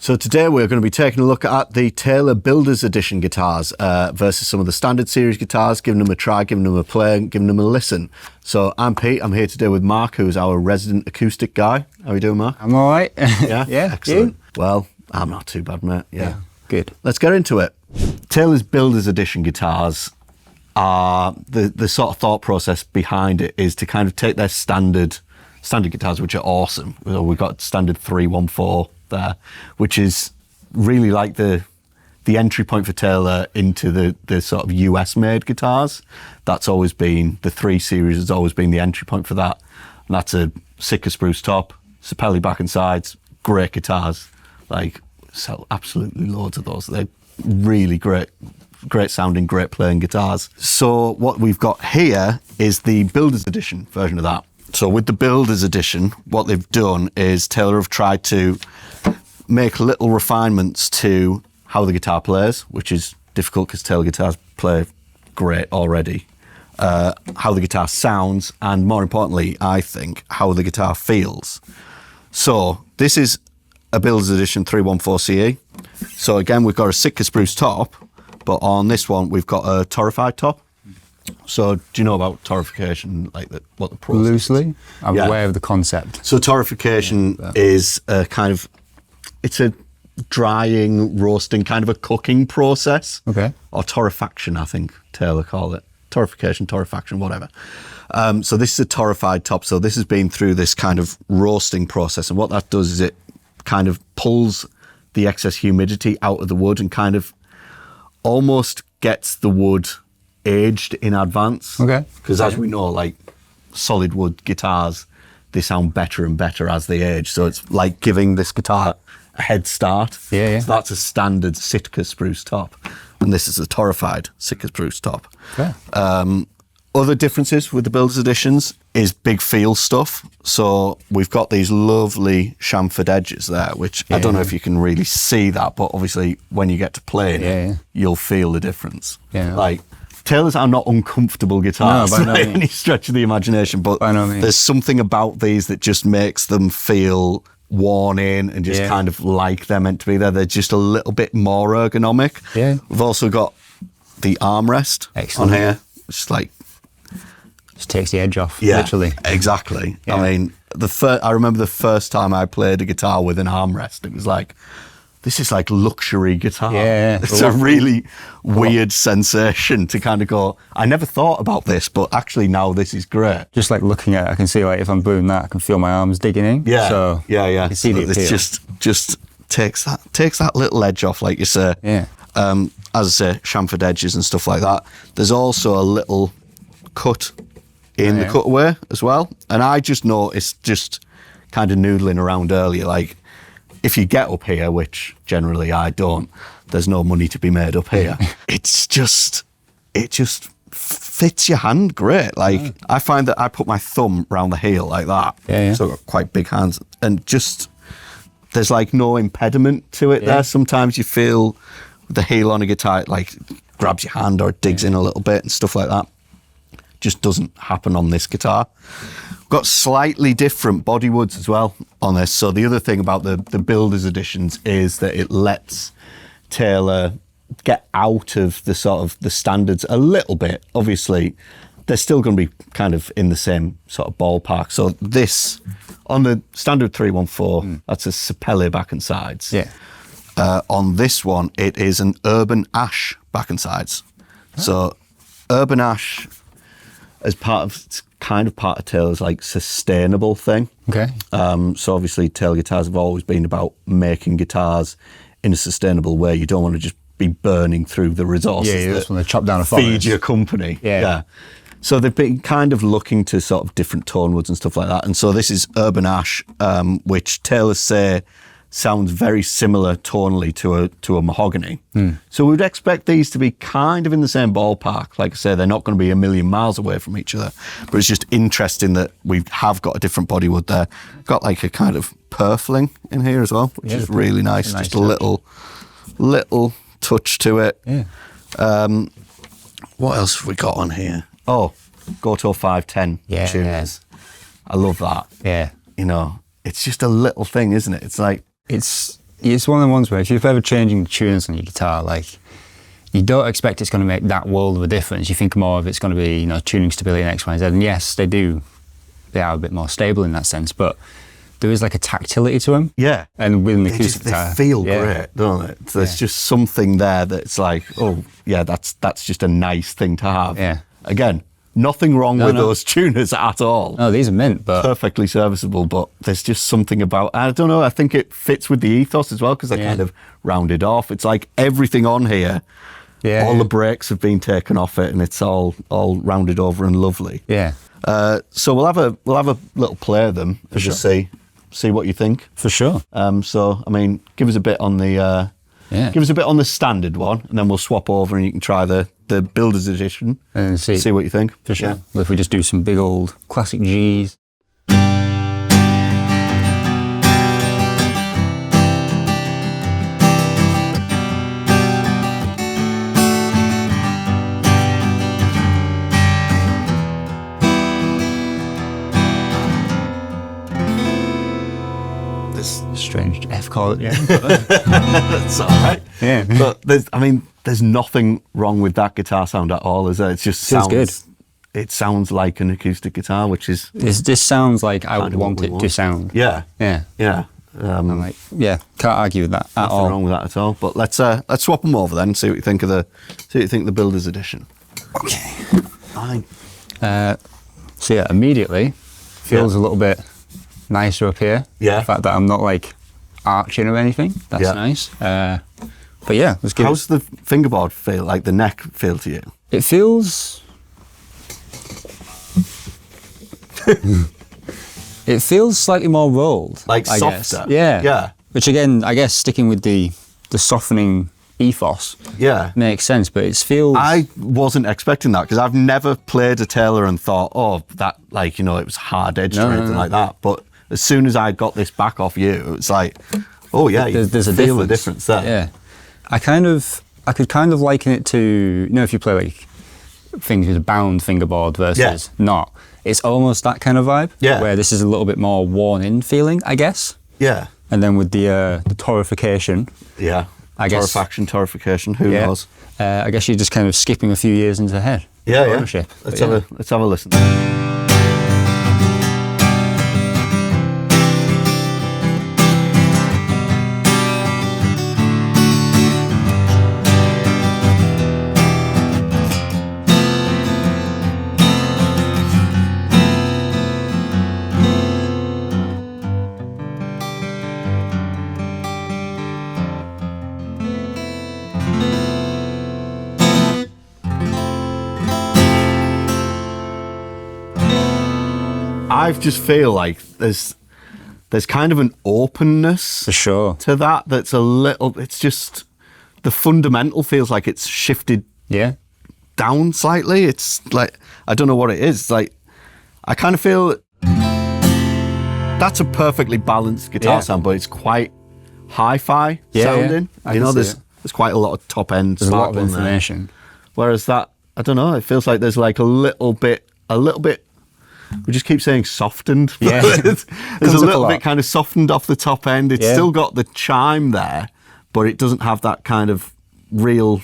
So today we're going to be taking a look at the Taylor Builders Edition guitars versus some of the standard series guitars, giving them a try, giving them a play, giving them a listen. So I'm Pete, I'm here today with Mark, who's our resident acoustic guy. How are you doing, Mark? I'm all right. Yeah? Yeah. Excellent. You? Well, I'm not too bad, mate. Yeah. Good. Let's get into it. Taylor's Builders Edition guitars are, the sort of thought process behind it is to kind of take their standard guitars, which are awesome. We've got standard 314 there, which is really like the entry point for Taylor into the sort of US made guitars. That's always been, the 3 Series has always been the entry point for that. And that's a Sitka spruce top, Sapelli back and sides, great guitars. Like, sell absolutely loads of those. They're really great sounding, great playing guitars. So what we've got here is the Builders Edition version of that. So with the Builders Edition, what they've done is Taylor have tried to make little refinements to how the guitar plays, which is difficult because Taylor guitars play great already. How the guitar sounds, and more importantly, I think, how the guitar feels. So this is a Builders Edition 314 CE. So again, we've got a Sitka spruce top, but on this one, we've got a torrefied top. So do you know about torrefication, like what the process Loosely, is? I'm aware of the concept. So torrefication is a kind of, it's a drying, roasting, kind of a cooking process. Okay. Or torrefaction, I think Taylor call it. Torrefaction, whatever. So this is a torrefied top. So this has been through this kind of roasting process. And what that does is it kind of pulls the excess humidity out of the wood and kind of almost gets the wood aged in advance. Okay. Because as we know, like solid wood guitars, they sound better and better as they age. So it's like giving this guitar a head start. Yeah. So that's a standard Sitka spruce top. And this is a torrefied Sitka spruce top. Okay. Other differences with the Builders Editions is big feel stuff. So we've got these lovely chamfered edges there, which I don't know if you can really see that, but obviously when you get to playing it, you'll feel the difference. Yeah. Like, Taylors are not uncomfortable guitars by any stretch of the imagination, but there's something about these that just makes them feel worn in and just kind of like they're meant to be there. They're just a little bit more ergonomic. Yeah. We've also got the armrest on here. It's like, just takes the edge off, literally. Exactly. Yeah. I mean, I remember the first time I played a guitar with an armrest, it was like, this is like luxury guitar. Yeah. It's a really weird sensation to kind of go, I never thought about this, but actually now this is great. Just like looking at it, I can see like if I'm doing that, I can feel my arms digging in. Yeah. So I can see the appeal. It's just takes that little edge off, like you say. Yeah. As I say, chamfered edges and stuff like that. There's also a little cut in the cutaway as well. And I just noticed, just kind of noodling around earlier, like if you get up here, which generally I don't, there's no money to be made up here. It just fits your hand great. Like I find that I put my thumb around the heel like that. Yeah. So I've got quite big hands, and just there's like no impediment to it there. Sometimes you feel the heel on a guitar, it like grabs your hand or it digs in a little bit and stuff like that. Just doesn't happen on this guitar. We've got slightly different body woods as well on this. So the other thing about the Builders Editions is that it lets Taylor get out of the sort of the standards a little bit. Obviously, they're still going to be kind of in the same sort of ballpark. So this, on the standard 314, that's a Sapelli back and sides. Yeah. On this one, it is an Urban Ash back and sides. So Urban Ash, as it's kind of part of Taylor's like sustainable thing. Okay. So obviously Taylor guitars have always been about making guitars in a sustainable way. You don't want to just be burning through the resources. Yeah, you just want to chop down a forest. Feed your company. Yeah. So they've been kind of looking to sort of different tone woods and stuff like that. And so this is Urban Ash, which Taylors say sounds very similar tonally to a mahogany. So we'd expect these to be kind of in the same ballpark. Like I say, they're not going to be a million miles away from each other, but it's just interesting that we have got a different body wood there. Got like a kind of purfling in here as well, which is really nice. Just a little touch to it. Yeah. What else have we got on here? Oh, Goto 510 tuners. I love that. Yeah. You know, it's just a little thing, isn't it? It's like, it's it's one of the ones where if you're ever changing the tunes on your guitar, like, you don't expect it's going to make that world of a difference. You think more of it's going to be, you know, tuning stability and X, Y, and Z. And yes, they do. They are a bit more stable in that sense, but there is like a tactility to them. Yeah. And with an acoustic guitar, they feel great, don't they? So there's just something there that's like, oh, yeah, that's just a nice thing to have. Yeah. Again, nothing wrong with those tuners at all. No, these are mint, but perfectly serviceable, but there's just something about, I don't know, I think it fits with the ethos as well, because they're kind of rounded off. It's like everything on here, all the brakes have been taken off it, and it's all rounded over and lovely. Yeah. So we'll have a little play of them and just see what you think. For sure. So I mean, give us a bit on the give us a bit on the standard one, and then we'll swap over and you can try the Builder's Edition and see what you think. For sure. Yeah. Well, if we just do some big old classic Gs. Strange F chord, yeah. That's all right. Yeah. But there's nothing wrong with that guitar sound at all, is there? It just sounds good. It sounds like an acoustic guitar, which is this sounds like I would want it to sound. Yeah. Yeah. Yeah. I'm like, yeah, can't argue with that at all. Nothing wrong with that at all. But let's swap them over then. See what you think of the Builder's Edition. Okay. Fine. So yeah, immediately feels a little bit nicer up here. Yeah. The fact that I'm not like arching or anything. That's nice. But yeah, let's give How's the fingerboard feel? Like the neck feel to you? It feels. It feels slightly more rolled. Like I softer. Guess. Yeah. Yeah. Which again, I guess sticking with the softening ethos. Yeah. Makes sense, but it feels. I wasn't expecting that because I've never played a Taylor and thought, oh, that, like, you know, it was hard edged or anything like that. But as soon as I got this back off you, it's like, oh yeah, there's you a feel the difference there. Yeah. I could kind of liken it to, you know, if you play like things with a bound fingerboard versus not, it's almost that kind of vibe. Yeah. Where this is a little bit more worn in feeling, I guess. Yeah. And then with the torrification. Yeah. I guess. Torrification, who knows? I guess you're just kind of skipping a few years into ahead. Yeah, ownership. Let's have a listen. I just feel like there's kind of an openness For sure. to that's a little, it's just, the fundamental feels like it's shifted down slightly. It's like, I don't know what it is. It's like, I kind of feel that's a perfectly balanced guitar sound, but it's quite hi-fi sounding. You know, there's quite a lot of top end There's a lot of sparkle there. information. Whereas that, I don't know, it feels like there's like a little bit, we just keep saying softened. Yeah. There's a Comes up a little lot. bit kind of softened off the top end. It's still got the chime there, but it doesn't have that kind of real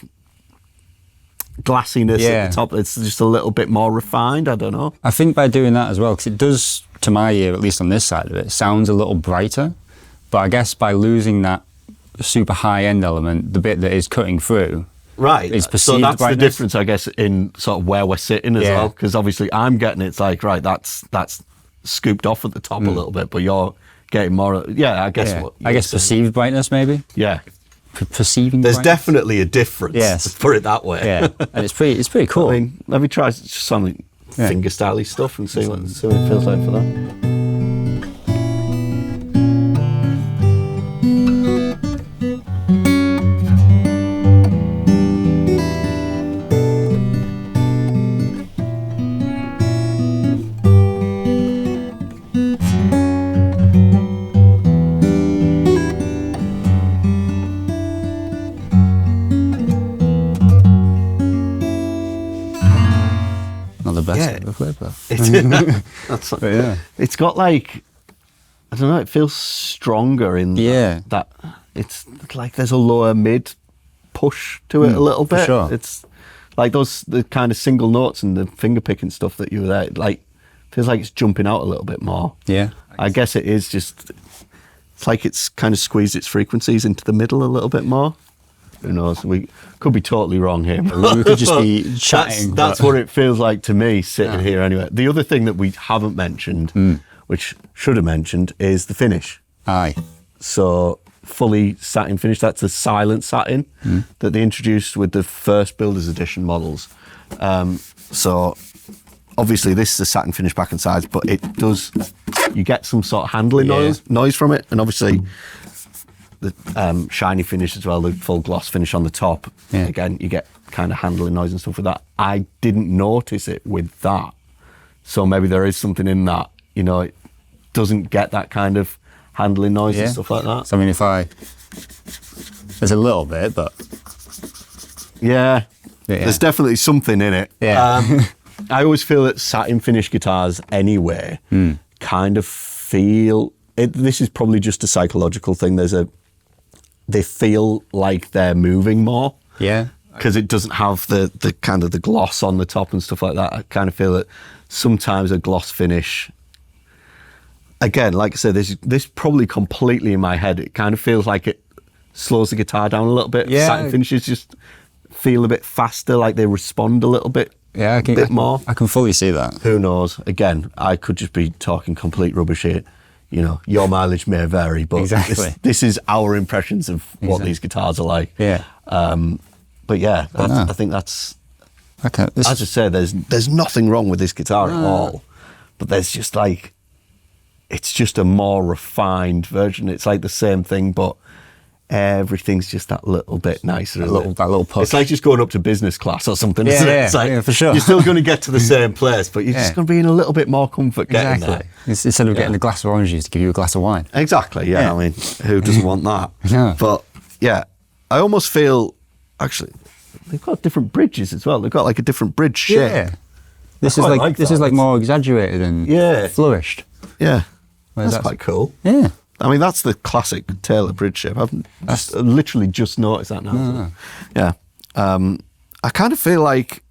glassiness at the top. It's just a little bit more refined. I don't know. I think by doing that as well, because it does, to my ear, at least on this side of it, sounds a little brighter. But I guess by losing that super high end element, the bit that is cutting through, right, is perceived so that's brightness. the difference, I guess, in sort of where we're sitting as well. Because obviously, I'm getting it's like, right, that's scooped off at the top a little bit, but you're getting more. Yeah, I guess. Yeah. What I guess perceived brightness, maybe. Yeah, Perceiving. there's brightness? definitely a difference. Yes. Let's put it that way. Yeah, and it's pretty cool. I mean, let me try some like finger styley stuff and see what it feels like for that. Not the best I've ever played, but It's got like, I don't know, it feels stronger in that it's like there's a lower mid push to it a little bit. sure. It's like the kind of single notes and the finger picking stuff that you were there, like feels like it's jumping out a little bit more. Yeah. I guess it is just, it's like it's kind of squeezed its frequencies into the middle a little bit more. Who knows? We could be totally wrong here. We could just be chatting. That's what it feels like to me sitting here anyway. The other thing that we haven't mentioned, which should have mentioned, is the finish. Aye. So fully satin finish, that's the silent satin that they introduced with the first Builder's Edition models. So obviously this is a satin finish back and sides, but it does, you get some sort of handling noise from it, and obviously the shiny finish as well, the full gloss finish on the top. Yeah. Again, you get kind of handling noise and stuff with that. I didn't notice it with that. So maybe there is something in that, you know, it doesn't get that kind of handling noise and stuff like that. So I mean, there's a little bit, but yeah, there's definitely something in it. Yeah. I always feel that satin finish guitars anyway kind of feel, this is probably just a psychological thing, they feel like they're moving more. Yeah. Because it doesn't have the kind of the gloss on the top and stuff like that. I kind of feel that sometimes a gloss finish, again, like I said, this probably completely in my head, it kind of feels like it slows the guitar down a little bit. Yeah. Satin finishes just feel a bit faster, like they respond a little bit. Yeah, more. I can fully see that. Who knows? Again, I could just be talking complete rubbish here. You know, your mileage may vary, but Exactly. this is our impressions of what these guitars are like. Yeah. But yeah, I think that's, Okay. as I say, there's nothing wrong with this guitar at all. But there's just like, it's just a more refined version. It's like the same thing, but everything's just that little bit nicer. That little push. It's like just going up to business class or something, isn't it? Yeah, It's like, yeah, for sure. You're still going to get to the same place, but you're just going to be in a little bit more comfort getting there. Instead of getting a glass of orange juice to give you a glass of wine. Exactly, yeah. I mean, who doesn't want that? Yeah. But yeah, I almost feel, actually, they've got different bridges as well. They've got like a different bridge shape. Yeah. This quite is like like this that. is like more exaggerated and flourished. Yeah. Whereas That's quite cool. Yeah. I mean, that's the classic Taylor bridge shape. I've literally just noticed that now. No. Yeah. I kind of feel like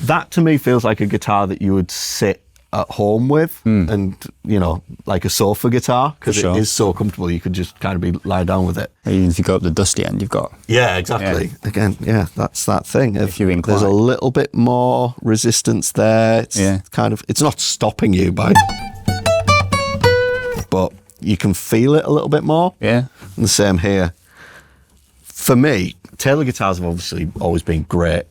that to me feels like a guitar that you would sit at home with and, you know, like a sofa guitar, because sure. it is so comfortable. You could just kind of be lie down with it. Even if you go up the dusty end, you've got. Yeah, exactly. Yeah. Again, yeah, that's that thing. If you incline. There's a little bit more resistance there. It's kind of, it's not stopping you but you can feel it a little bit more. Yeah. And the same here. For me, Taylor guitars have obviously always been great,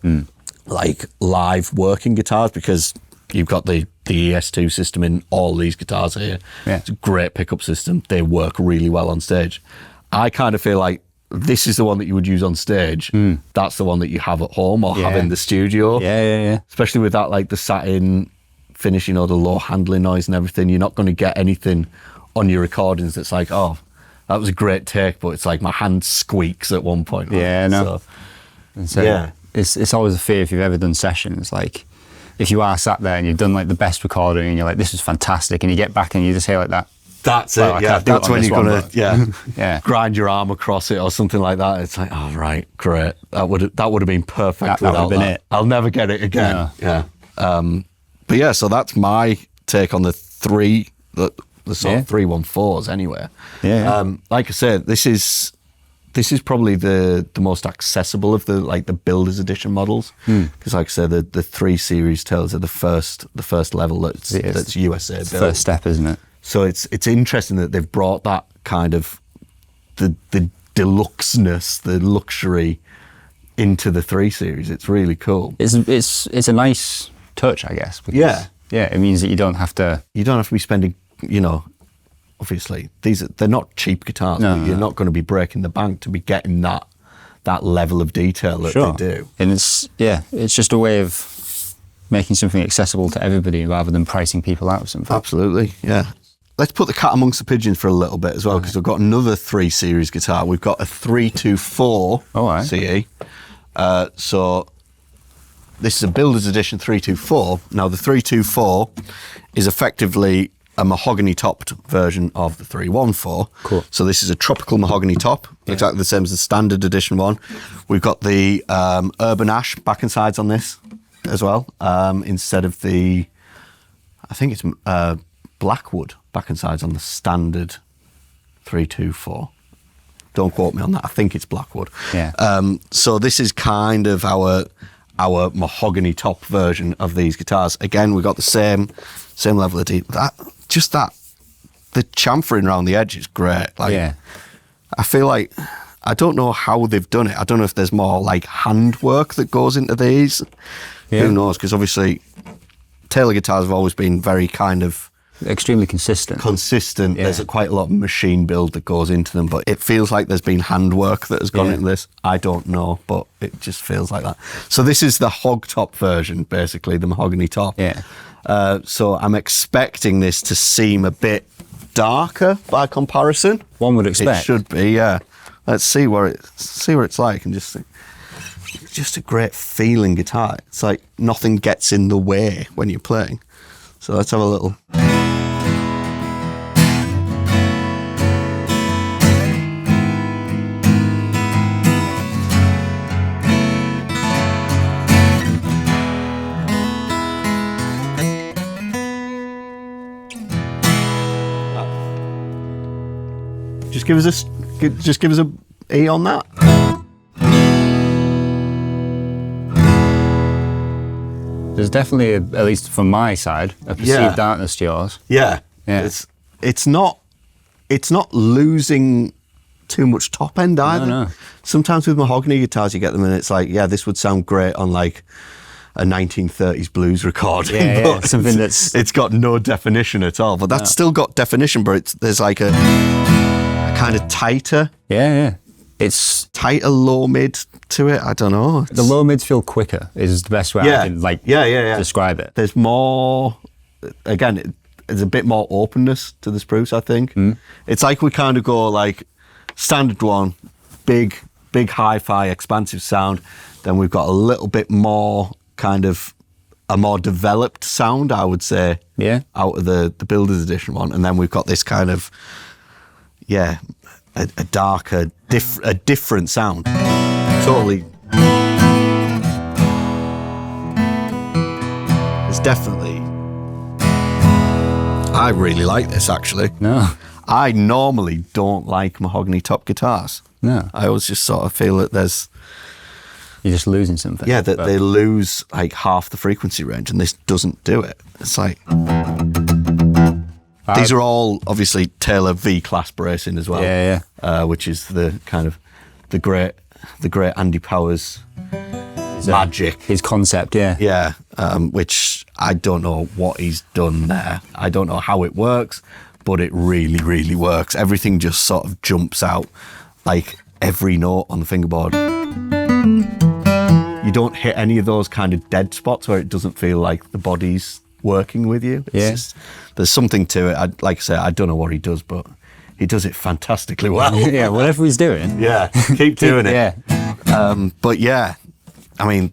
like live working guitars, because you've got the ES2 system in all these guitars here. Yeah. It's a great pickup system. They work really well on stage. I kind of feel like this is the one that you would use on stage. That's the one that you have at home or have in the studio. Yeah. Especially with that, like the satin finish, you know, the low handling noise and everything. You're not going to get anything on your recordings that's like, oh, that was a great take, but it's like my hand squeaks at one point. Yeah, no. So yeah. It's always a fear if you've ever done sessions, like if you are sat there and you've done like the best recording and you're like, this was fantastic, and you get back and you just hear like that. That's well, it, yeah. That's when you're going to grind your arm across it or something like that. It's like, oh, right, great. That would have been perfect That without would have been that. it. I'll never get it again. Yeah. But yeah, so that's my take on the sort of 314s anyway. Yeah. Like I said, this is probably the most accessible of the Builder's Edition models, because like I said, the 3 Series Tails are the first level that's USA built. First step, isn't it? So it's interesting that they've brought that kind of the deluxeness, the luxury into the 3 Series. It's really cool. It's a nice touch, I guess. Because, it means that you don't have to be spending, you know, obviously they're not cheap guitars, but you're not going to be breaking the bank to be getting that level of detail that they do. And it's just a way of making something accessible to everybody rather than pricing people out of something. Absolutely, yeah. Let's put the cat amongst the pigeons for a little bit as well, because we've got another 3 Series guitar. We've got a 324 CE. So this is a Builder's Edition 324. Now the 324 is effectively a mahogany topped version of the 314. Cool. So this is a tropical mahogany top, exactly the same as the standard edition one. We've got the urban ash back and sides on this as well, instead of the, I think it's blackwood back and sides on the standard 324. Don't quote me on that. I think it's blackwood. Yeah. So this is kind of our mahogany top version of these guitars. Again, we've got the same level of deep. The chamfering around the edge is great. Like, Yeah. I feel like, I don't know how they've done it. I don't know if there's more like handwork that goes into these. Yeah. Who knows? Because obviously Taylor guitars have always been very kind of Extremely consistent. Yeah. There's quite a lot of machine build that goes into them, but it feels like there's been handwork that has gone into this. I don't know, but it just feels like that. So this is the hog top version, basically, the mahogany top. Yeah. So I'm expecting this to seem a bit darker by comparison. One would expect. It should be, yeah. Let's see what it's like, and just a great feeling guitar. It's like nothing gets in the way when you're playing. So let's have a little. Just give us a E on that. There's definitely, at least from my side, a perceived darkness to yours. Yeah. Yeah. It's not losing too much top end either. No. Sometimes with mahogany guitars you get them and it's like, yeah, this would sound great on like a 1930s blues recording. Yeah, but something it's got no definition at all. But that's still got definition, but there's like a kind of tighter. Yeah. It's tighter low mid to it. I don't know. The low mids feel quicker is the best way I can describe it. There's more. Again, there's a bit more openness to the spruce. I think it's like we kind of go like standard one, big hi-fi, expansive sound. Then we've got a little bit more kind of a more developed sound, I would say. Yeah. Out of the Builder's Edition one, and then we've got this kind of a darker, a different sound. Totally. It's definitely. I really like this actually. No. I normally don't like mahogany top guitars. No. I always just sort of feel that you're just losing something. Yeah, that they lose like half the frequency range, and this doesn't do it. It's like. These are all obviously Taylor V-class bracing as well. Yeah. Which is the kind of the great Andy Powers magic. His concept, yeah. Yeah, which I don't know what he's done there. I don't know how it works, but it really, really works. Everything just sort of jumps out, like every note on the fingerboard. You don't hit any of those kind of dead spots where it doesn't feel like the body's working with you. It's just, there's something to it. Like I say, I don't know what he does, but he does it fantastically well. Yeah, whatever he's doing. Yeah, keep doing it. Yeah. But yeah, I mean,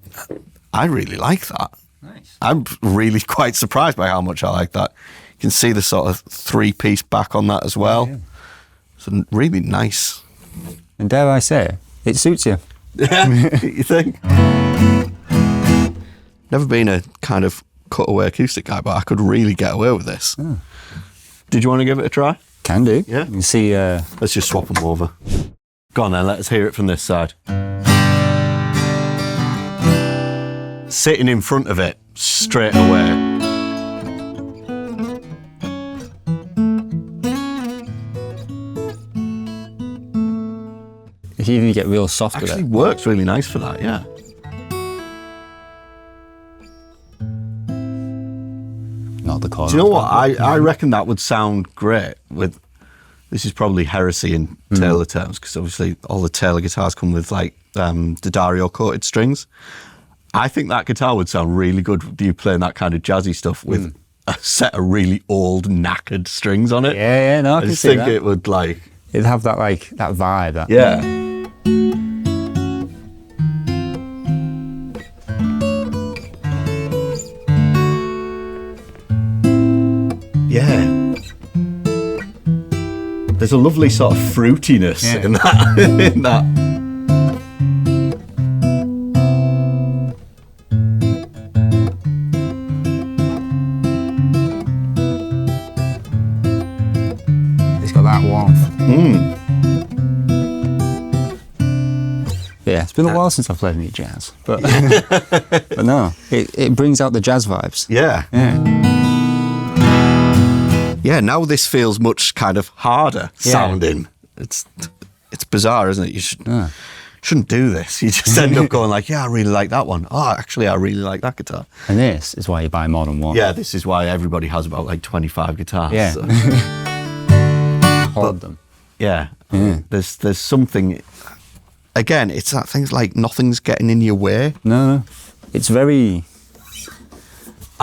I really like that. Nice. I'm really quite surprised by how much I like that. You can see the sort of three-piece back on that as well. Yeah. It's really nice. And dare I say, it suits you. Yeah, you think? Never been a kind of cutaway acoustic guy, but I could really get away with this. Oh. Did you want to give it a try? Can do. Yeah. You can see. Let's just swap them over. Go on then, let's hear it from this side. Sitting in front of it straight away. If you even get real soft with Actually it. works really nice for that, yeah. Not the chord. Do you know what? I reckon that would sound great with. This is probably heresy in Taylor terms, because obviously all the Taylor guitars come with like D'Addario coated strings. I think that guitar would sound really good with you playing that kind of jazzy stuff with a set of really old knackered strings on it. Yeah, no, I I can just see think that. it would like. It'd have that that vibe. That. Yeah. Yeah. There's a lovely sort of fruitiness Yeah. in that. In that. It's got that warmth. Yeah, it's been a while since I've played any jazz, but but no, it brings out the jazz vibes. Yeah. Yeah, now this feels much kind of harder sounding. It's bizarre, isn't it? You shouldn't do this. You just end up going like, yeah, I really like that one. Oh, actually, I really like that guitar. And this is why you buy more than one. Yeah, this is why everybody has about like 25 guitars. Yeah. So. Hold them. Yeah. There's something. Again, it's that thing's like nothing's getting in your way. No, it's very.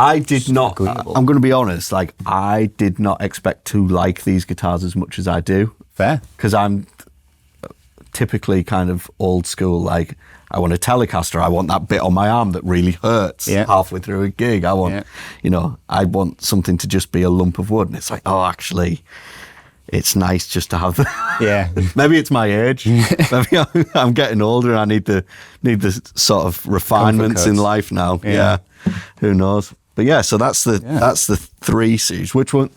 I did not. agreeable. I'm going to be honest. Like, I did not expect to like these guitars as much as I do. Fair. Because I'm typically kind of old school. Like, I want a Telecaster. I want that bit on my arm that really hurts halfway through a gig. I want, I want something to just be a lump of wood. And it's like, oh, actually, it's nice just to have that. Yeah. Maybe it's my age. Maybe I'm getting older and I need the sort of refinements in life now. Yeah. Who knows? But yeah, so that's the 3 series. Which one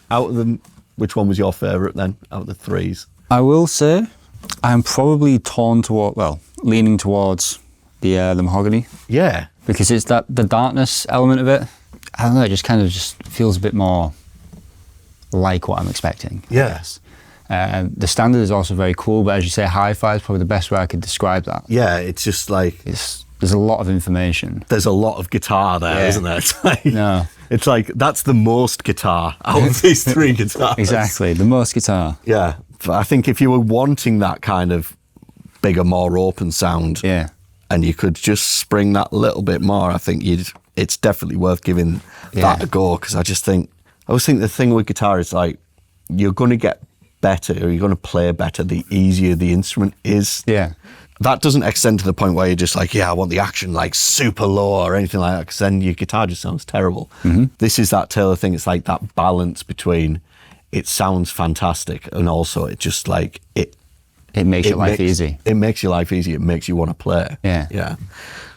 was your favourite then out of the 3s? I will say I'm probably leaning towards the mahogany. Yeah. Because it's the darkness element of it. I don't know, it just kind of feels a bit more like what I'm expecting. Yes. The standard is also very cool, but as you say, hi-fi is probably the best way I could describe that. Yeah, it's just like... There's a lot of information. There's a lot of guitar there, isn't there? It's like, that's the most guitar out of these 3 guitars. Exactly, the most guitar. Yeah, but I think if you were wanting that kind of bigger, more open sound, and you could just spring that little bit more, I think it's definitely worth giving that a go, because I always think the thing with guitar is like, you're going to get better, or you're going to play better the easier the instrument is. Yeah. That doesn't extend to the point where you're just like, I want the action like super low or anything like that, because then your guitar just sounds terrible. This is that Taylor thing. It's like that balance between it sounds fantastic and also it just like it makes your life easy. It makes your life easy. It makes you want to play. Yeah.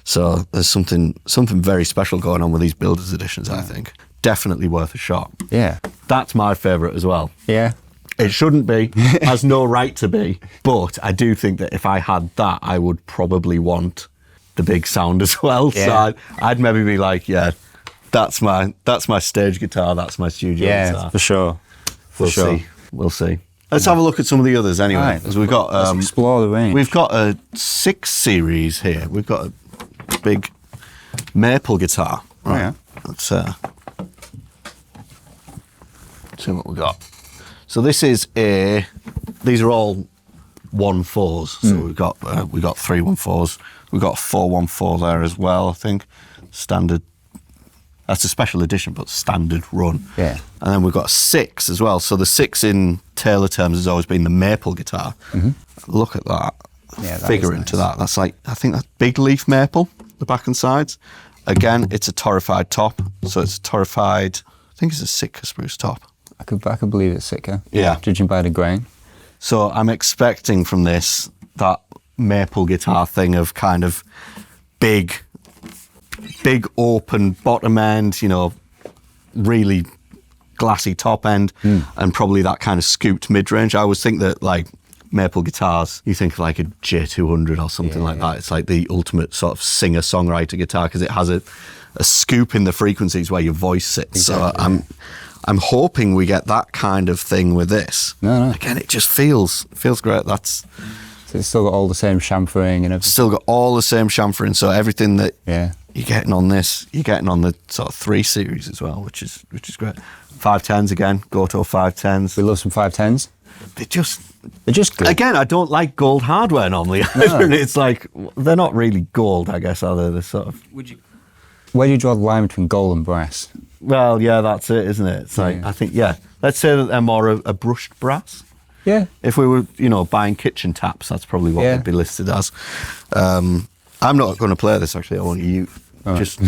So there's something very special going on with these builders editions. I think definitely worth a shot. Yeah. That's my favourite as well. Yeah. It shouldn't be, has no right to be, but I do think that if I had that, I would probably want the big sound as well. Yeah. So I'd maybe be like, that's my stage guitar, that's my studio guitar. For sure. We'll see. Let's have a look at some of the others anyway. Right. Because we've got Let's explore the range. We've got a 6 series here. We've got a big maple guitar. Right. Yeah. Let's see what we got. So this is these are all 1/4s. So we've got 3 1/4s. We've got a 4/1/4 there as well, I think. Standard. That's a special edition, but standard run. Yeah. And then we've got a 6 as well. So the 6 in Taylor terms has always been the maple guitar. Look at that. Yeah, that Figure is into nice. that. That's like, I think that's big leaf maple, the back and sides. Again, it's a torrefied top. So it's a torrefied, I think it's a Sitka spruce top. I could believe it's Sitka. Yeah. Judging by the grain. So I'm expecting from this that maple guitar thing of kind of big open bottom end, really glassy top end, and probably that kind of scooped mid-range. I always think that like maple guitars, you think of like a J200 or something like that. It's like the ultimate sort of singer-songwriter guitar because it has a scoop in the frequencies where your voice sits. Exactly, So I'm hoping we get that kind of thing with this. No. Again, it just feels great. So it's still got all the same chamfering and everything. Still got all the same chamfering, so everything that you're getting on this, you're getting on the sort of 3 series as well, which is great. 510s again, Goto 510s. We love some 510s. They're just good. Again, I don't like gold hardware normally. No. It's like, they're not really gold, I guess, are they? They're sort of... Where do you draw the line between gold and brass? Well, yeah, that's it, isn't it? It's like, I think, let's say that they're more a brushed brass. Yeah. If we were, buying kitchen taps, that's probably what they'd be listed as. I'm not going to play this, actually. I want you just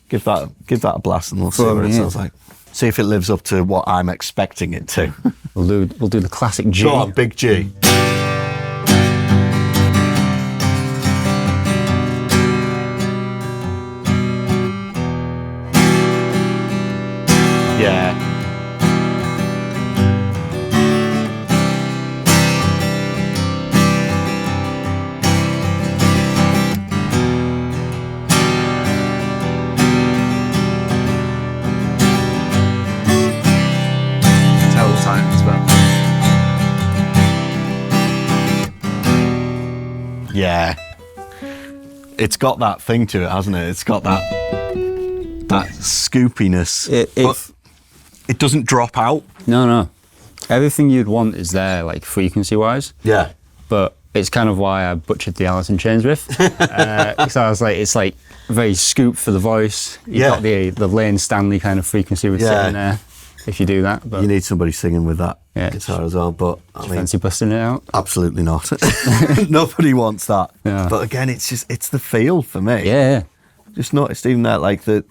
give that a blast and we'll see what it sounds like. See if it lives up to what I'm expecting it to. We'll do the classic G. Go on, big G. Yeah. Tell the time as well. Yeah. It's got that thing to it, hasn't it? It's got that scoopiness. But it doesn't drop out. No. Everything you'd want is there, like frequency-wise. Yeah. But it's kind of why I butchered the Alice in Chains riff. So I was like, it's like very scoop for the voice. You've got the Lane Stanley kind of frequency would sit in there if you do that. But You need somebody singing with that guitar as well. But I mean, fancy busting it out. absolutely not. Nobody wants that. Yeah. But again, it's the feel for me. Yeah. Just noticed even that, like the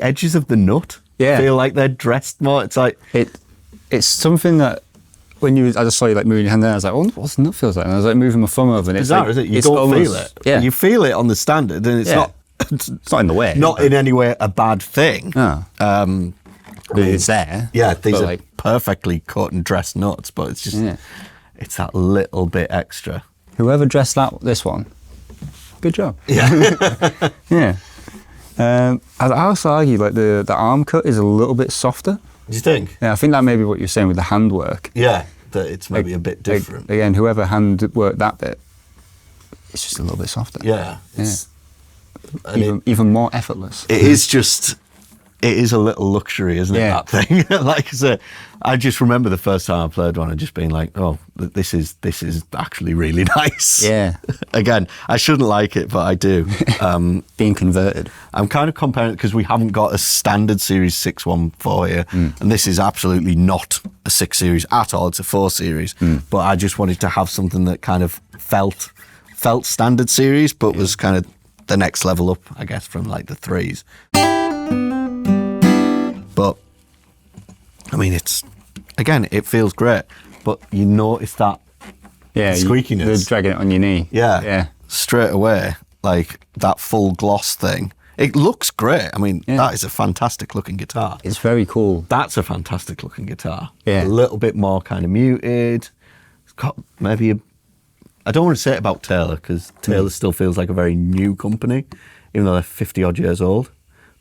edges of the nut feel like they're dressed more. It's like it's something that when I just saw you like moving your hand there, I was like, oh, what's the nut feels like? And I was like moving my thumb over, and it's bizarre, like, isn't it? You it's don't almost, feel it. Yeah, You feel it on the standard, and it's Yeah. not. it's not in the way. Not in any way a bad thing. No. But it's there. Yeah, these but are like, perfectly cut and dressed nuts, but it's just it's that little bit extra. whoever dressed this one, good job. Yeah. Yeah. I also argue like the arm cut is a little bit softer. Do you think? Yeah, I think that may be what you're saying with the handwork. Yeah, that it's maybe a bit different. Again, whoever hand worked that bit, it's just a little bit softer. Yeah. Even more effortless. It is a little luxury, isn't it, that thing? Like I said, I just remember the first time I played one and just being like, oh, this is actually really nice. Yeah. Again, I shouldn't like it, but I do. Being converted. I'm kind of comparing it because we haven't got a standard Series 614 here, and this is absolutely not a 6 Series at all. It's a 4 Series. But I just wanted to have something that kind of felt standard Series, but was kind of the next level up, I guess, from like the 3s. But I mean, it feels great, but you notice that squeakiness. You're dragging it on your knee. Yeah. Straight away, like that full gloss thing. It looks great. I mean, that is a fantastic looking guitar. It's very cool. That's a fantastic looking guitar. Yeah. A little bit more kind of muted. It's got maybe I don't want to say it about Taylor because Taylor still feels like a very new company, even though they're 50 odd years old.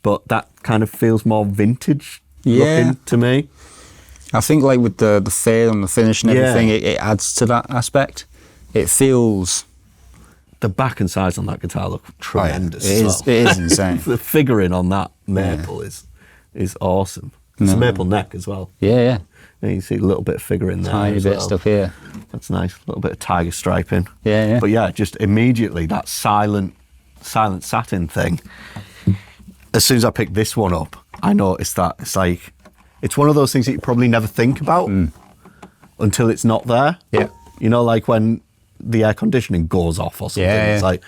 But that kind of feels more vintage looking to me. I think like with the fade on the finish and everything, it adds to that aspect. It feels... The back and sides on that guitar look tremendous. It is insane. The figuring on that maple is awesome. It's a maple neck as well. Yeah. And you see a little bit of figuring there. Tiny bit of stuff here. That's nice. A little bit of tiger striping. Yeah. But yeah, just immediately that silent satin thing. As soon as I picked this one up, I noticed that it's one of those things that you probably never think about until it's not there. Yeah. You know, like when the air conditioning goes off or something. Yeah. It's like,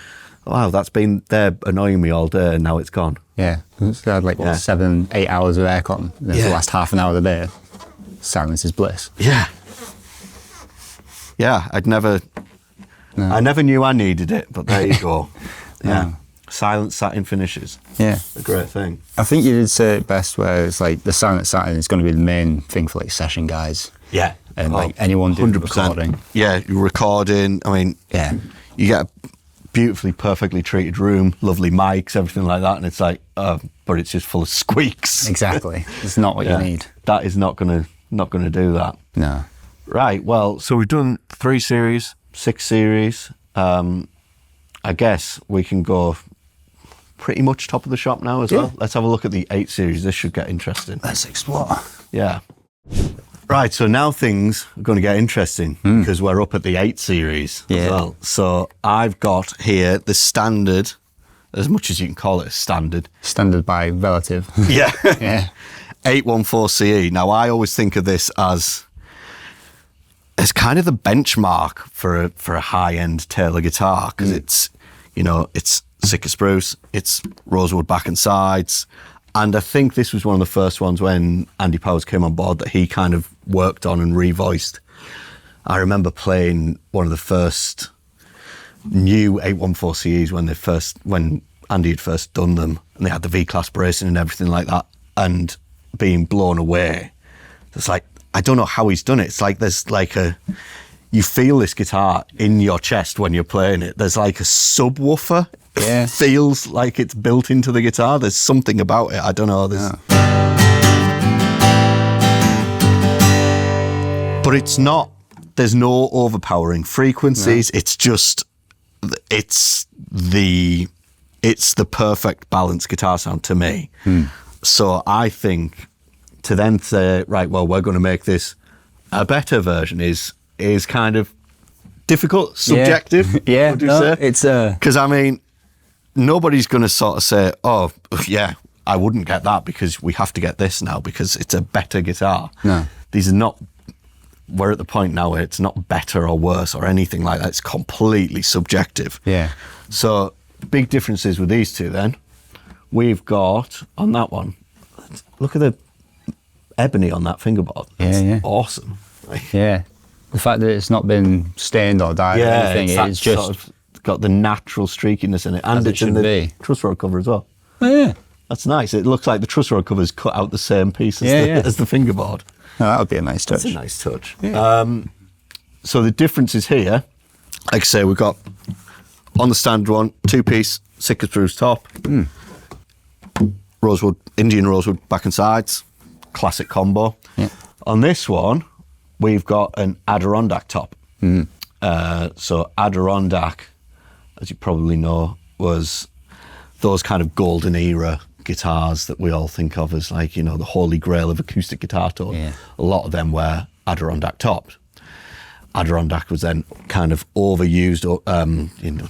wow, that's been there annoying me all day and now it's gone. Yeah. So I had like 7-8 hours of aircon. Then the last half an hour of the day, silence is bliss. Yeah. Yeah, I never knew I needed it, but there you go. Yeah. Silent satin finishes. Yeah. A great thing. I think you did say it best where it's like the silent satin is going to be the main thing for like session guys. Yeah. And like anyone doing recording. Yeah, you're recording. I mean, you get a beautifully, perfectly treated room, lovely mics, everything like that, and it's like, but it's just full of squeaks. Exactly. It's not what you need. That is not gonna do that. No. Right. Well, so we've done 3 series, 6 series. I guess we can go pretty much top of the shop now as well. Let's have a look at the 8 series. This should get interesting. Let's explore. Yeah. Right, so now things are going to get interesting because we're up at the 8 series as well. So I've got here the standard, as much as you can call it a standard. Standard by relative. Yeah. Yeah. 814 CE. Now I always think of this as kind of the benchmark for a high-end Taylor guitar because it's sicker spruce, it's rosewood back and sides, And I think this was one of the first ones when Andy Powers came on board that he kind of worked on and revoiced. I remember playing one of the first new 814 CEs when Andy had first done them, and they had the V-class bracing and everything like that, and being blown away. It's like, I don't know how he's done it. It's like there's like you feel this guitar in your chest when you're playing it. There's like a subwoofer. Yeah. It feels like it's built into the guitar. There's something about it. I don't know. But it's not, there's no overpowering frequencies. No. It's just, it's the perfect balanced guitar sound to me. So I think to then say, right, well, we're going to make this a better version is kind of difficult, subjective. Yeah, would you say? It's because I mean, nobody's going to sort of say, oh, yeah, I wouldn't get that because we have to get this now because it's a better guitar. No, these are not. We're at the point now where it's not better or worse or anything like that. It's completely subjective. Yeah. So big differences with these two. Then we've got on that one. Look at the ebony on that fingerboard. That's awesome. Yeah. The fact that it's not been stained or dyed or anything, it's just sort of got the natural streakiness in it, and it's in the truss rod cover as well. Oh, yeah, that's nice. It looks like the truss rod cover's cut out the same piece as the fingerboard. Oh, that would be a nice touch. That's a nice touch. Yeah. So the differences here, like I say, we've got on the standard one, 2-piece Sitka spruce top, rosewood, Indian rosewood back and sides, classic combo. Yeah. On this one, we've got an Adirondack top. So Adirondack, as you probably know, was those kind of golden era guitars that we all think of as like, you know, the holy grail of acoustic guitar tone. Yeah. A lot of them were Adirondack topped. Adirondack was then kind of overused,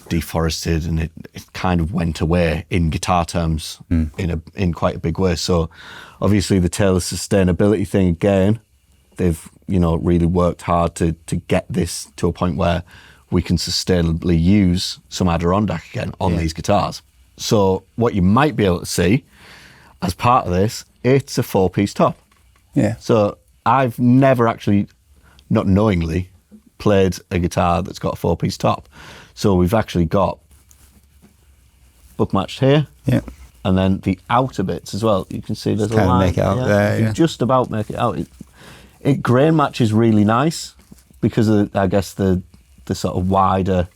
deforested, and it kind of went away in guitar terms in quite a big way. So obviously the Taylor sustainability thing again, they've, you know, really worked hard to get this to a point where we can sustainably use some Adirondack again on these guitars. So what you might be able to see as part of this, it's a 4-piece top. Yeah. So I've never actually, not knowingly, played a guitar that's got a 4-piece top. So we've actually got book matched here. Yeah. And then the outer bits as well. You can see there's just a line. Make it out there. You just about make it out. It grain matches really nice because of, I guess, the sort of wider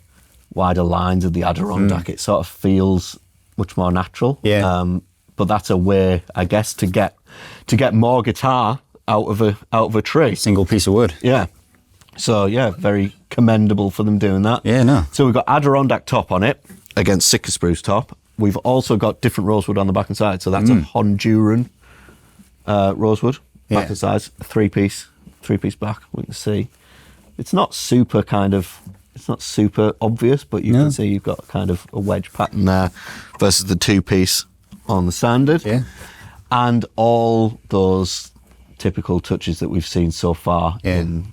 lines of the Adirondack. It sort of feels much more natural. Yeah. But that's a way, I guess, to get more guitar out of a tree. Single piece of wood. Yeah. So yeah, very commendable for them doing that. Yeah, no. So we've got Adirondack top on it against Sitka spruce top. We've also got different rosewood on the back and side. So that's a Honduran rosewood back and sides, 3-piece back. We can see it's not super obvious, but you can see you've got kind of a wedge pattern there versus the 2-piece on the standard. Yeah. And all those typical touches that we've seen so far in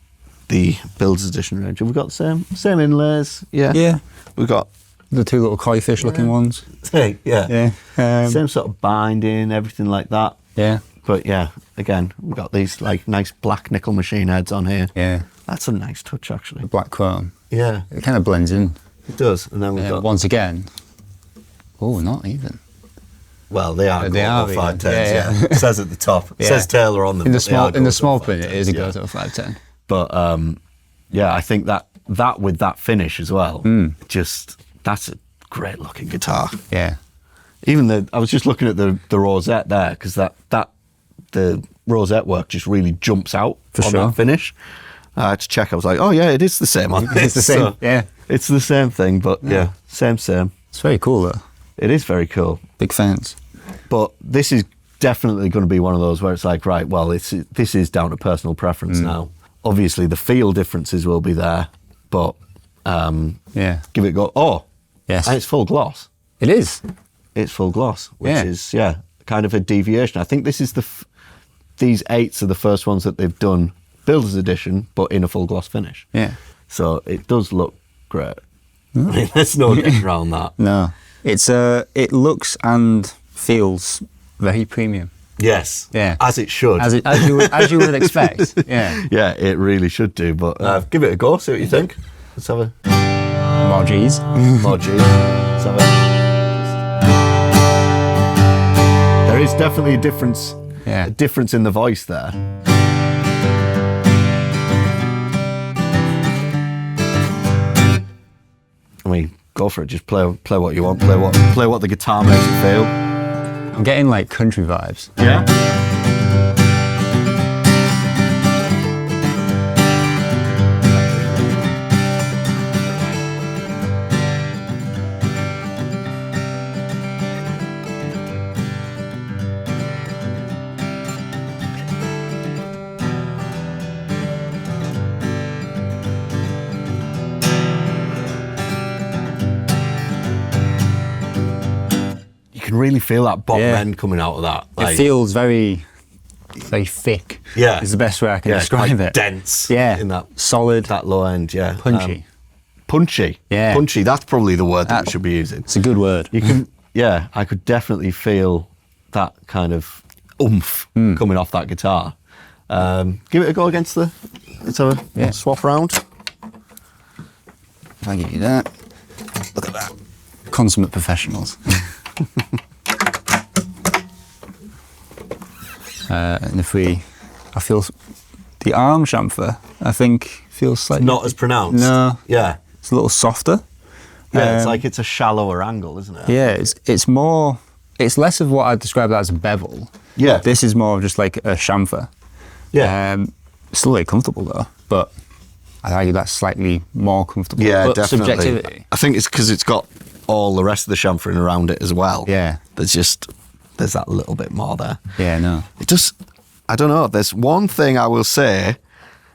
the Builders Edition range. Have we got the same inlays? Yeah. Yeah. We've got the 2 little koi fish looking ones. Hey, yeah. Yeah. Same sort of binding, everything like that. Yeah. But yeah, again, we've got these like nice black nickel machine heads on here. Yeah. That's a nice touch, actually. The black chrome. Yeah. It kind of blends in. It does. And then we've got... Once again, not even. Well, they are They are 510s, yeah. It says at the top. It says Taylor on them. In the small print, it is a go go to 510. But I think that with that finish as well, that's a great looking guitar. Yeah. Even I was just looking at the rosette there because the rosette work just really jumps out on that finish. I had to check. I was like, oh yeah, it is the same on this. It's the same. So it's the same thing, but same. It's very cool though. It is very cool. Big fans. But this is definitely going to be one of those where it's like, right, well, this is down to personal preference now. Obviously, the feel differences will be there, but give it a go. Oh, yes, and it's full gloss. It is. It's full gloss, which is kind of a deviation. I think this is these 8s are the first ones that they've done Builders Edition, but in a full gloss finish. Yeah. So it does look great. I mean, there's no getting around that. No. It's it looks and feels very premium. Yes. Yeah. As it should. As you would expect. Yeah. Yeah, it really should do. But give it a go. See what you think. Let's have a More G's. more G. Let's have a. There is definitely a difference. Yeah. A difference in the voice there. I mean, go for it. Just play what you want. Play what the guitar makes you feel. I'm getting like country vibes. Yeah. You can really feel that bottom Yeah. end coming out of that. It feels very thick. Yeah. Is the best way I can describe quite it. dense. Yeah. In that Solid. that low end. Yeah. Punchy. Punchy. Yeah. Punchy. That's probably the word that we should be using. It's a good word. You can. Yeah. I could definitely feel that kind of oomph coming off that guitar. Give it a go against the. Let's have a Yeah. swap round. If I give you that. Look at that. Consummate professionals. And if I feel the arm chamfer, I think feels slightly Not as pronounced. No, Yeah. it's a little softer. Yeah. It's Um, like it's a shallower angle, isn't it? Yeah, it's more. It's less of what I'd describe as a bevel. Yeah. This is more of just like a chamfer. Yeah. Still very comfortable though, but I'd argue that's slightly more comfortable. Yeah, but definitely. subjectivity. I think it's because it's got all the rest of the chamfering around it as well. Yeah. There's that little bit more there. Yeah, no. It just, I don't know. There's one thing I will say.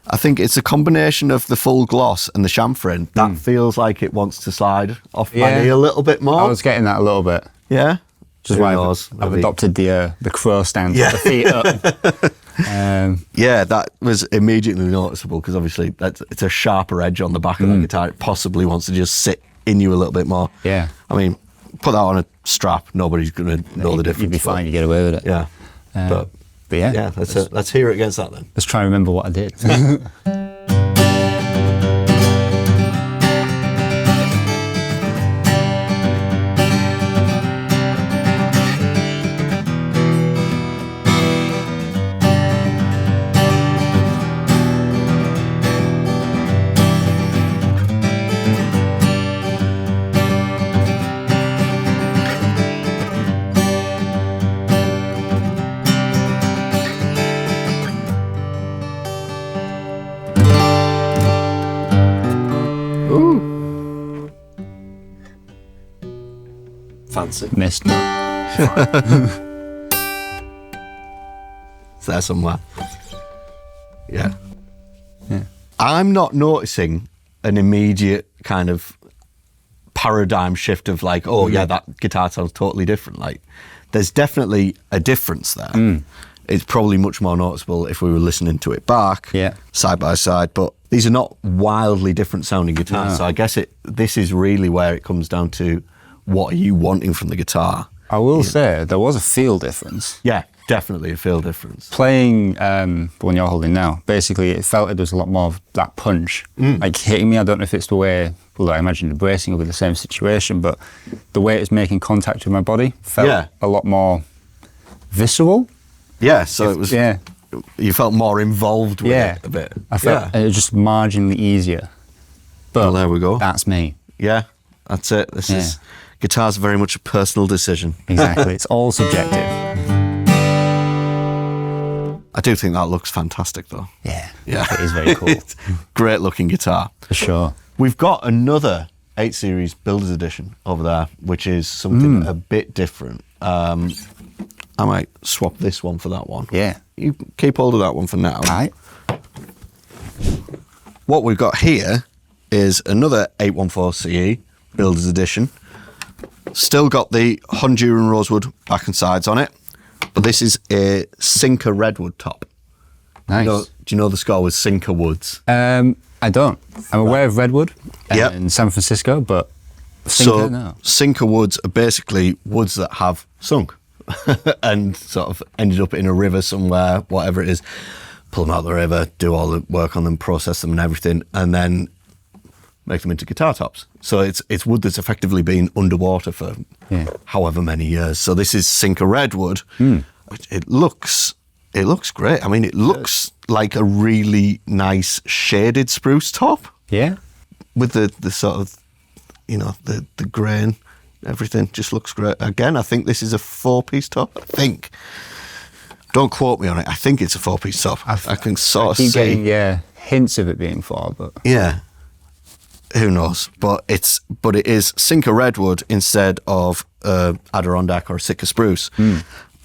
I think it's a combination of the full gloss and the chamfering that feels like it wants to slide off my Yeah. knee a little bit more. I was getting that a little bit. Yeah. Which is Who why knows? I've Maybe. adopted the crow stance, Yeah. the feet up. Yeah, that was immediately noticeable because obviously it's a sharper edge on the back of the guitar. It possibly wants to just sit in you a little bit more. Yeah. I mean, put that on a strap, nobody's going to know the difference. You'd be but- fine, you get away with it. Yeah. But yeah, yeah, let's hear it against that then. let's try and remember what I did. Fancy. Missed. It's there somewhere. Yeah. Yeah. I'm not noticing an immediate kind of paradigm shift of like, oh yeah, that guitar sounds totally different. Like, there's definitely a difference there. It's probably much more noticeable if we were listening to it back, Yeah. side by side. But these are not wildly different sounding guitars. No. So I guess this is really where it comes down to what are you wanting from the guitar. I will say there was a feel difference. Yeah, definitely a feel difference. Playing the one you're holding now, basically it felt like there was a lot more of that punch, like hitting me. I don't know if it's the way, well, I imagine the bracing will be the same situation, but the way it was making contact with my body felt a lot more visceral. Yeah, so it was. Yeah. You felt more involved with Yeah. it a bit. I felt it was just marginally easier. But Well, there we go. That's me. Yeah, that's it. This is guitar's very much a personal decision. Exactly. It's all subjective. I do think that looks fantastic, though. Yeah. Yeah, It is very cool. Great looking guitar. For sure. We've got another 8 Series Builder's Edition over there, which is something a bit different. I might swap this one for that one. Yeah. You keep hold of that one for now. All right. What we've got here is another 814 CE Builder's Edition. Still got the Honduran rosewood back and sides on it, but this is a Sinker Redwood top. Nice. Do you know the score with Sinker Woods? I don't. I'm aware of Redwood Yep. in San Francisco, but Sinker, no. Sinker woods are basically woods that have sunk. and sort of ended up in a river somewhere, whatever it is, pull them out of the river, do all the work on them, process them and everything, and then make them into guitar tops. So it's wood that's effectively been underwater for however many years. So this is Sinker Redwood. It looks great. I mean, it looks like a really nice shaded spruce top. Yeah. With the sort of, the grain, everything just looks great. Again, I think this is a 4-piece top. I think. Don't quote me on it. I think it's a 4-piece top. I can sort of keep see. getting hints of it being 4, but Yeah. Who knows? But it is Sinker Redwood instead of Adirondack or Sitka spruce.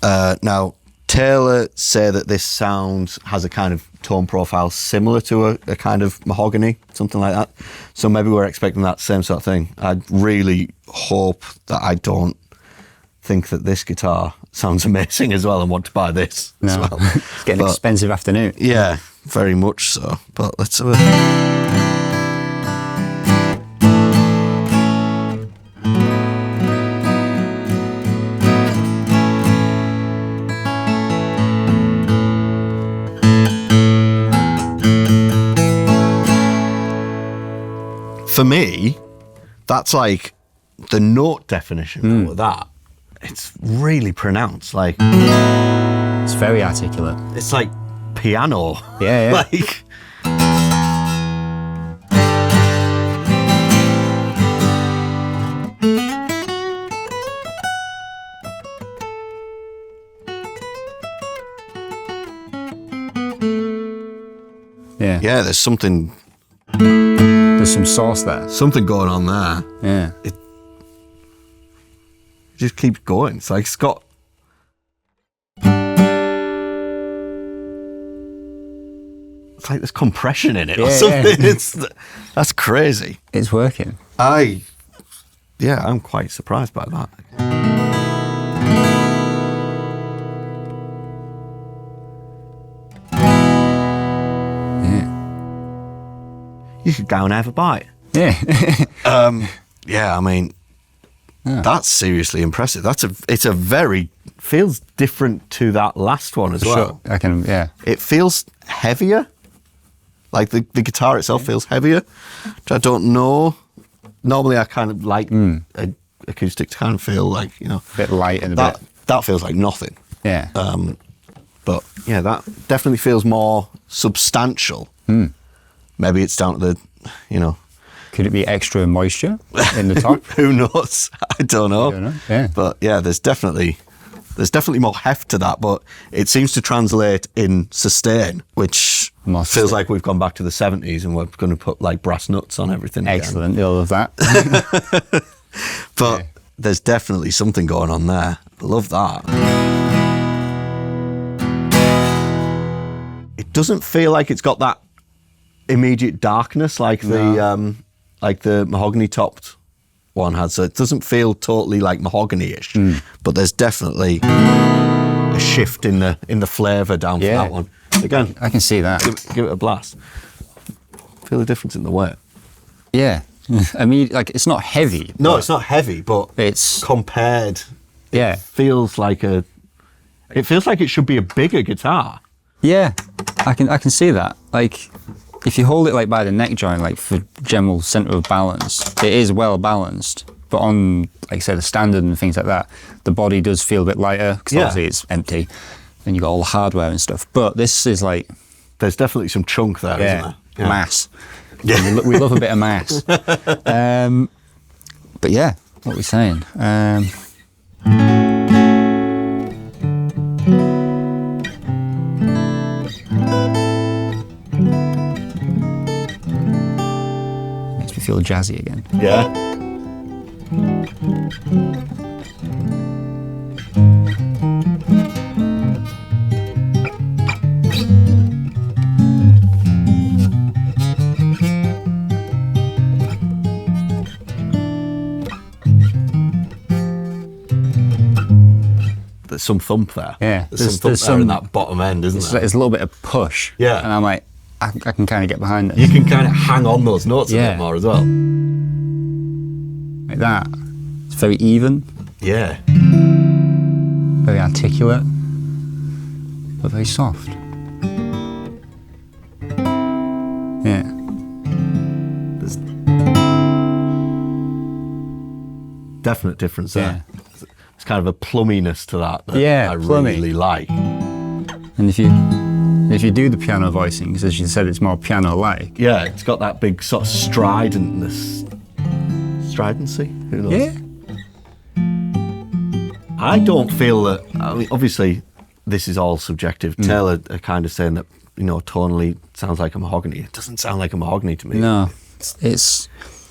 Now, Taylor say that this sound has a kind of tone profile similar to a kind of mahogany, something like that. So maybe we're expecting that same sort of thing. I really hope that I don't think that this guitar sounds amazing as well and want to buy this as well. It's getting an expensive afternoon. Yeah, very much so. But let's have a... For me, that's like the note definition of that. It's really pronounced. Like, It's very articulate. it's like piano. Yeah, yeah. Like, Yeah. yeah, there's something There's some sauce there. going on there. Yeah. It just keeps going. It's like Scott. It's like there's compression in it or Yeah, something. yeah. That's crazy. It's working. I'm quite surprised by that. Yeah. You should go and have a bite. Yeah. Yeah, I mean, that's seriously impressive. Feels different to that last one as well. Sure. I can, yeah. It feels heavier. Like the guitar itself feels heavier, which I don't know. Normally I kind of like acoustic to kind of feel like, A bit light and a bit. that feels like nothing. Yeah. But yeah, that definitely feels more substantial. Maybe it's down to the, Could it be extra moisture in the top? who knows? I don't know. don't know, yeah. But yeah, there's definitely more heft to that, but it seems to translate in sustain, which Must feels be. like we've gone back to the 70s and we're going to put like brass nuts on everything again. Excellent. You'll love that. But there's definitely something going on there. I love that. It doesn't feel like it's got that immediate darkness like the mahogany topped one had. So it doesn't feel totally like mahogany-ish, but there's definitely a shift in the flavour down for that one. Again, I can see that. give it a blast. Feel the difference in the weight. Yeah. I mean, like, it's not heavy. No, but it's not heavy, but It's, compared, yeah. feels like it should be a bigger guitar. Yeah. I can see that. Like, if you hold it like by the neck joint, like for general centre of balance, it is well balanced. But on, like say, the standard and things like that, the body does feel a bit lighter because obviously it's empty, and you got all the hardware and stuff. But this is like, There's definitely some chunk there, isn't there? Yeah. mass. Yeah. We love a bit of mass. But yeah, what are we saying? Makes me feel jazzy again. Yeah. There's some thump there. Yeah, There's some thump there in that bottom end, isn't there? There's a little bit of push. Yeah. And I'm like, I can kind of get behind it. You can kind of hang on those notes a Yeah. bit more as well. Like that. It's very even. Yeah. very articulate, but very soft. Yeah. There's definite difference there. It's kind of a plumminess to that Yeah, I plummy. really like. And if you do the piano voicings, as you said, it's more piano-like. Yeah, it's got that big sort of stridentness. Stridency? Who knows? Yeah. I don't feel that. I mean, obviously, this is all subjective. Taylor are kind of saying that, tonally sounds like a mahogany. It doesn't sound like a mahogany to me. No, it's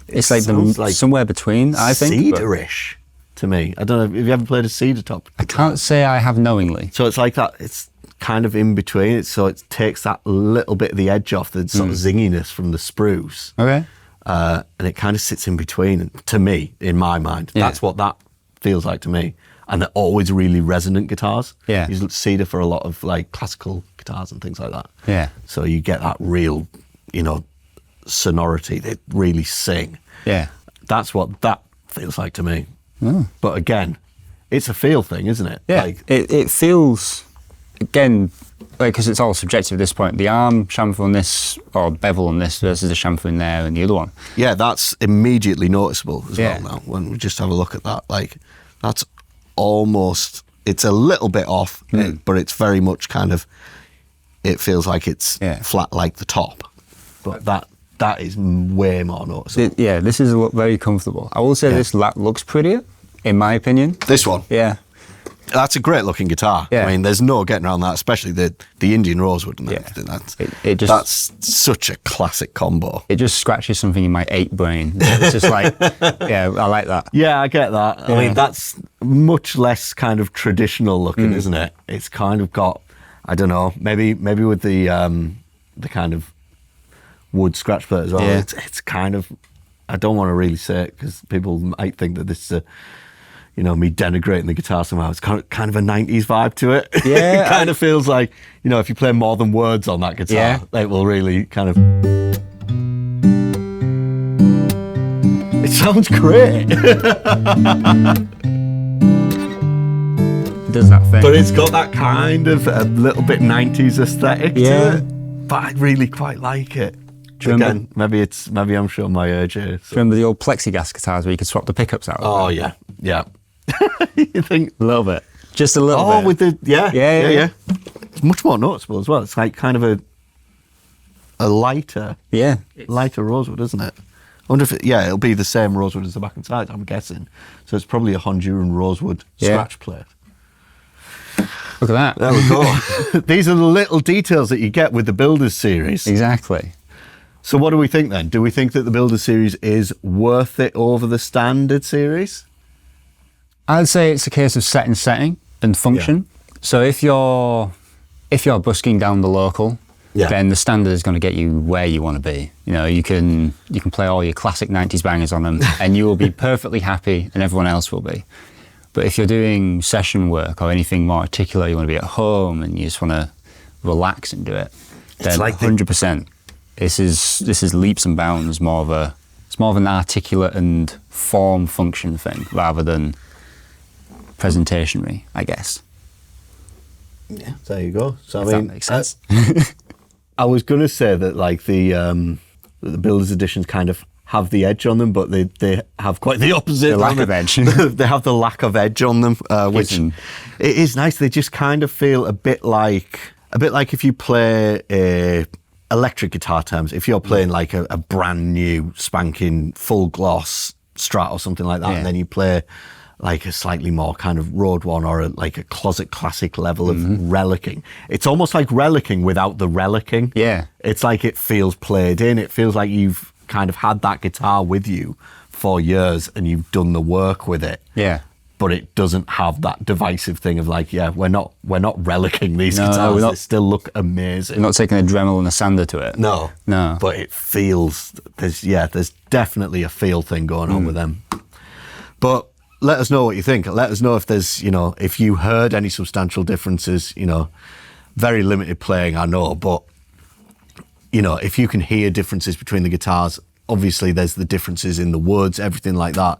like sounds like somewhere between, I think. but Cedarish to me. I don't know. Have you ever played a cedar top? I can't say I have knowingly. So it's like that. It's kind of in between. So it takes that little bit of the edge off, the sort of zinginess from the spruce. Okay. And it kind of sits in between. And to me, in my mind, that's what that feels like to me. And they're always really resonant guitars. Yeah. You use cedar for a lot of like classical guitars and things like that. Yeah. So you get that real, sonority. They really sing. Yeah. That's what that feels like to me. Oh. But again, it's a feel thing, isn't it? Yeah. Like, It feels, again, because it's all subjective at this point, the arm chamfer on this, or bevel on this versus the chamfer in there and the other one. yeah, that's immediately noticeable as Yeah. well now. When we just have a look at that, like that's almost, it's a little bit off, but it's very much kind of, it feels like it's flat like the top. But that is way more noticeable. This is very comfortable. I will say this looks prettier, in my opinion. This one, Yeah. that's a great looking guitar. Yeah. I mean, there's no getting around that, especially the Indian rosewood and everything. That's such a classic combo. It just scratches something in my ape brain. It's just like, I like that. Yeah, I get that. I mean, that's much less kind of traditional looking, isn't it? It's kind of got, I don't know, maybe with the kind of wood scratch plate as well. Yeah. It's kind of, I don't want to really say it because people might think that this is me denigrating the guitar somehow. It's kind of a 90s vibe to it. Yeah. It kind of feels like, if you play more than words on that guitar, it will really kind of... It sounds great. It does that thing. But it's got that kind of a little bit 90s aesthetic Yeah. to it. But I really quite like it. Do you Again, maybe I'm showing my age here. So. Remember the old plexiglass guitars where you could swap the pickups out? Oh, yeah. You think... A little bit. Just a little bit. Oh, with the... Yeah. Yeah. It's much more noticeable as well. It's like kind of a lighter rosewood, isn't it? I wonder if it'll be the same rosewood as the back and sides, I'm guessing. So it's probably a Honduran rosewood scratch plate. Look at that. There we go. These are the little details that you get with the Builders series. Exactly. So what do we think then? Do we think that the Builders series is worth it over the Standard series? I'd say it's a case of setting and function. So if you're busking down the local, then the Standard is going to get you where you want to be. You can play all your classic 90s bangers on them and you will be perfectly happy and everyone else will be. But if you're doing session work or anything more articulate, you want to be at home and you just want to relax and do it, then It's like 100%. This is leaps and bounds more of an articulate and form function thing rather than presentationary, I guess. Yeah, there you go. So If that makes sense. I was going to say that like the Builders editions kind of have the edge on them, but they have quite the opposite. The lack of edge. They have the lack of edge on them, which it is nice. They just kind of feel a bit like if you play a electric guitar terms, if you're playing like a brand new spanking full gloss Strat or something like that, and then you play like a slightly more kind of road one or like a closet classic level of relicking. It's almost like relicking without the relicking. Yeah. It's like it feels played in. It feels like you've kind of had that guitar with you for years and you've done the work with it. Yeah. But it doesn't have that divisive thing of like, we're not relicking these guitars. we're not, they still look amazing. You're not taking a Dremel and a sander to it. No. But it feels, there's definitely a feel thing going on with them. But let us know what you think. Let us know if there's, if you heard any substantial differences, very limited playing, I know, but, if you can hear differences between the guitars, obviously there's the differences in the woods, everything like that.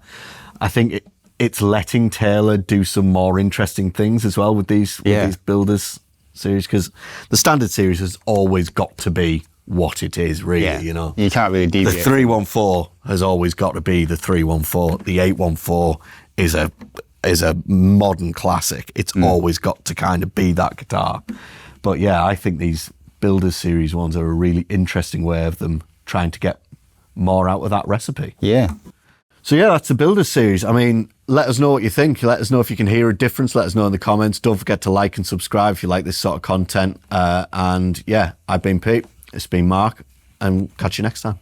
I think it's letting Taylor do some more interesting things as well with these builders series, because the standard series has always got to be what it is, really. You know, you can't really deviate. The 314 has always got to be the 314. The 814 is a modern classic. It's always got to kind of be that guitar. But yeah, I think these Builders series ones are a really interesting way of them trying to get more out of that recipe. Yeah. So yeah, that's the Builders series. I mean, let us know what you think. Let us know if you can hear a difference. Let us know in the comments. Don't forget to like and subscribe if you like this sort of content. And yeah, I've been Pete. It's been Mark. And catch you next time.